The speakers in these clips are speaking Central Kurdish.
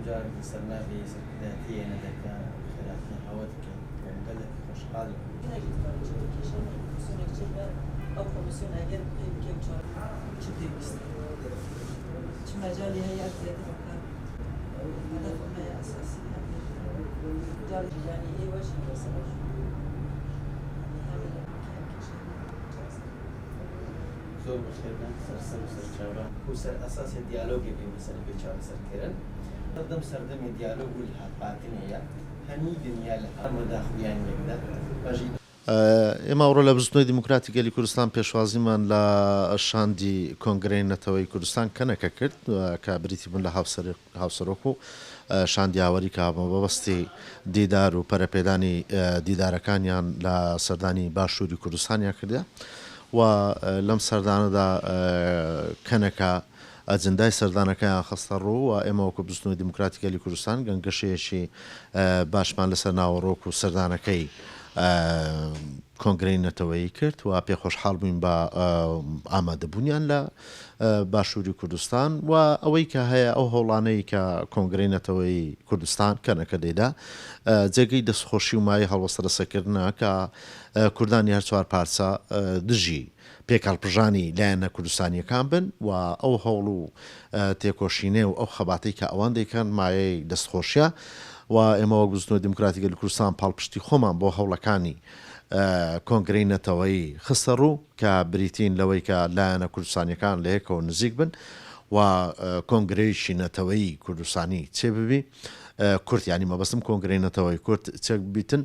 جارك سرنافي سكداتية ندك خلافنا حوتك ومقلك وشقال أو كوميسيون أجر كم شهر شدي بس مجالي هي أزيد مكان هدفنا هي أساسي جالي يعني إيه وش مثلا زور بخيرنا سر شباب هو سر أساس الديالوج بين مثلا بيشار سر كيرن قدم سردم الديالوج والحباتنية هني دنيا لها مداخل يعني يقدر بجي ئێمە ئەوڕۆ لە بزنەوەی دیموکراتی گەلی کوردستان پێشوازیمان لە شاندی کۆنگرەی نەتەوەی کوردستان کەنەکە کرد کە بریتی بوون لە هاوسەرۆک و شاندی هاوەری کە مەبەستی دیدار و پەرەپێدانی دیدارەکانیان لە سەردانی باشووری کوردستانیان کردە و لەم سەردانەدا کەنەکە ئەجندای سەردانەکەیان خستە ڕوو و ئێمە وەکو بزنەوەی دیموکراتی گەلی کوردستان گەنگەشەیەکی باشمان لەسەر ناوەڕۆک و سەردانەکەی کۆنگرەی نەتەوەیی کرد و پێخۆشحاڵ بووین بە ئامادەبوونیان لە باشووری کوردستان و ئەوەی کە هەیە ئەو هەوڵانەی کە کۆنگرەی نەتەوەیی کوردستان کەنەکە دەیدا جێگەی دەستخۆشی و مای هەڵوەستە لەسەرکردنە کە کوردانی هەر چوار پارچە دژی پێکهەڵپژانی لایەنە کوردستانیەکان بن و ئەو هەوڵ و تێکۆشینێ و ئەو خەباتەی کە ئەوان دەیکەن مایەی دەستخۆشیە و ئێمە وەک بزنەوەی دیموکراتی گەلی کوردستان پاڵپشتی خۆمان بۆ هەوڵەکانی کۆنگرەی نەتەوەیی خستە ڕوو کە بریتین لەوەی کە لایەنە کوردستانیەکان لە یەکەوە نزیک بن و کۆنگرەیشی نەتەوەیی کوردستانی چێ ببی کورد ینی مەبەستم کۆنگرەی نەتەوەی کورد چێک بیتن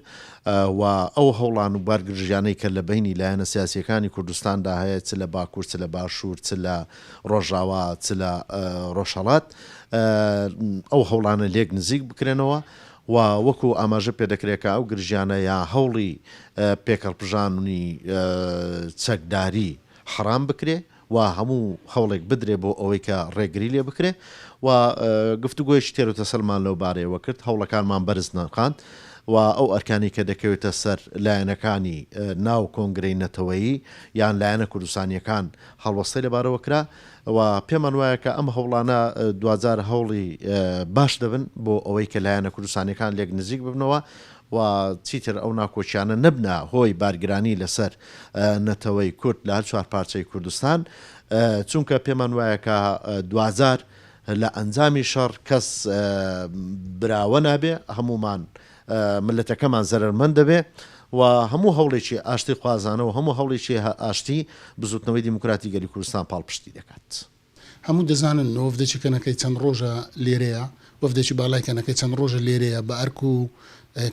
و ئەو هەوڵان و بارگرژیانەی کە لە بینی لایەنە سیاسیەکانی کوردستاندا هەیە چ لە باکوور چ لە باشوور چ لە ڕۆژاوا چ لە ڕۆژهەڵات ئەو هەوڵانە لێک نزیک بکرێنەوە و وەکو ئاماژە پێدەکرێکە ئەو گرژیانە یا هەوڵی پێکەڵپژانی چەکداری حرام بکرێ و هەموو هەوڵێک بدرێ بۆ ئەوەی کە ڕێگری لێ بکرێ و گفتوگۆیەکی تێرەوتە سەرمان لەو بارەیەوە کرد هەوڵەکانمان بەرز نەقاند و ئەو ئەرکانی کە دەکەوێتە سەر لایەنەکانی ناو کۆنگرەی نەتەوەیی یان لایەنە کوردستانیەکان هەڵوەستەی لەبارەوە کرا و پێمان وایە کە ئەم هەوڵانە دوجار هەوڵی باش دەبن بۆ ئەوەی کە لایەنە کوردستانیەکان لێک نزیک ببنەوە و چیتر ئەو ناکۆچیانە نەبنا هۆی بارگرانی لەسەر نەتەوەی کورد لە هەر چوار پارچەی کوردستان چونکە پێمان وایە کە دوجار لە ئەنجامی شەڕ کەس براوە نابێ هەمومان ملەتەکەمان زەرمەند دەبێ و هەموو هەوڵێکی ئاشتی خوازانە و هەموو هەوڵێکی ئاشتی بزوتنەوەی دیموکراتی گەلی کوردستان پاڵپشتی دەکات. هەموو دەزانن نۆڤدەچی کەنەکەی چەند ڕۆژە لێرەیە وەفدێکی باڵای کەنەکەی چەند ڕۆژە لێرەیە بە ئەرک و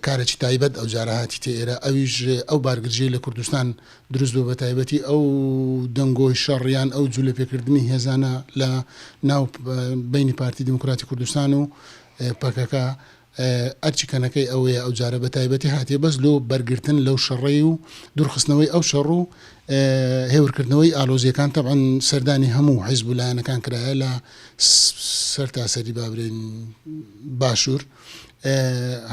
کارێکی تایبەت ئەو جارەهاتی تێرە ئەویش ئەو بارگرژەی لە کوردستان دروست بوو بە تایبەتی ئەو دەنگۆی شەڕیان ئەو جوولە پێکردنی هێزانە لە ناو بینی پارتی دیموکراتی کوردستان و پەکەکە ئەرچی کەنەکەی ئەوەیە ئەو جارە بە تایبەتی هاتیە بەس لۆ بەرگرتن لەو شەڕێی و دوورخستنەوەی ئەو شەڕ و هێورکردنەوەی ئالۆزیەکان تەبعەن سەردانی هەموو حیزب و لایەنەکان کرایە لە سەر تاسەری بابرێن باشوور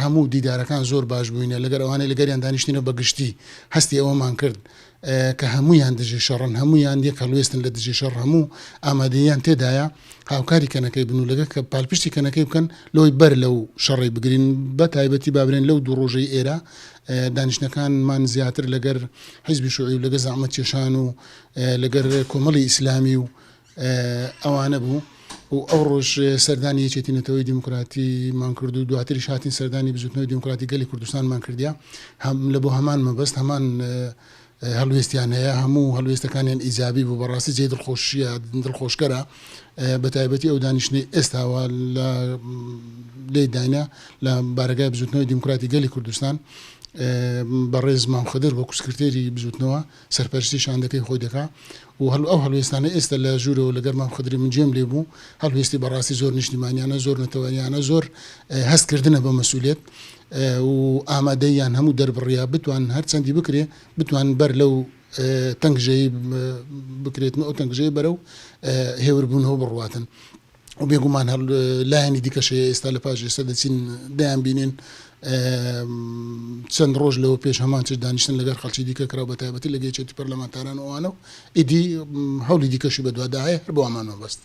هەموو دیدارەکان زۆر باش بووینە لەگەر ئەوانەی لەگەریان دانیشتینە بەگشتی هەستی ئەوەمان کرد کە هەمویان دژی شەڕن هەمویان یەک هەڵوێستن لە دژی شەڕ هەموو ئامادەیان تێدایە هاوکاری کەنەکەی بن و لەگە کە پاڵپشتی کەنەکەی بکەن لەوەی بەر لەو شەڕی بگرین بە تایبەتی بابرێن لەو دوو ڕۆژەی ئێرە دانیشتەکانمان زیاتر لەگەر حیزبی شوعی و لەگەر زەحمەت کێشان و لەگەر کۆمەڵی ئیسلامی و ئەوانە بوو و ئەو ڕۆژ سەردانی یەکێتی نەتەوەی دیموکراتیمان کرد و دواتریش هاتین سەردانی بزوتنەوەی دیموکراتی گەلی کوردستانمان کردیا لە بۆ هەمان مەبەست هەمان هەڵوێستیان هەیە هەموو هەڵوێستەکانیان ئیجابی بوو بەڕاستی جێ دڵخۆشیە دڵخۆشکەرە بە تایبەتی ئەو دانیشتنەی ئێستاوە لێی داینە لە بارگای بزوتنەوەی دیموکراتی گەلی کوردستان بەڕێز مام خەدر بۆ کورسکرتێری بزوتنەوە سەرپەرشتی شاندەکەی خۆی دەکا و ئەو هەڵوێستانە ئێستا لە ژوورەوە لەگەر مام خەدری من جێم لێ بوو هەڵوێستی بەڕاستی زۆر نیشتیمانیانە زۆر نەتەوەیانە زۆر هەستکردنە بە مەسئولیت و ئامادەیان هەموو دەربڕیا بتوان هەرچەندی بکرێ بتوان بەر لەو تەنگژەی بکرێتن ئەو تەنگژەی بەرەو هێوربوونەوە بڕواتن و بێگومان هەر لایەنی دیکەشەیە ئێستا لە پاش ئێستا دەچین دەیان بینین چەند ڕۆژ لەوە پێش هەمان چ دانیشتن لەگەر خەڵکی دیکە کرا بە تایبەتی لە گەیچێتی پەرلەمانتاران ئەوانە و ئیدی هەوڵی دیکەشی بەدواداهەیە هەر بۆ ئەمان مەبەست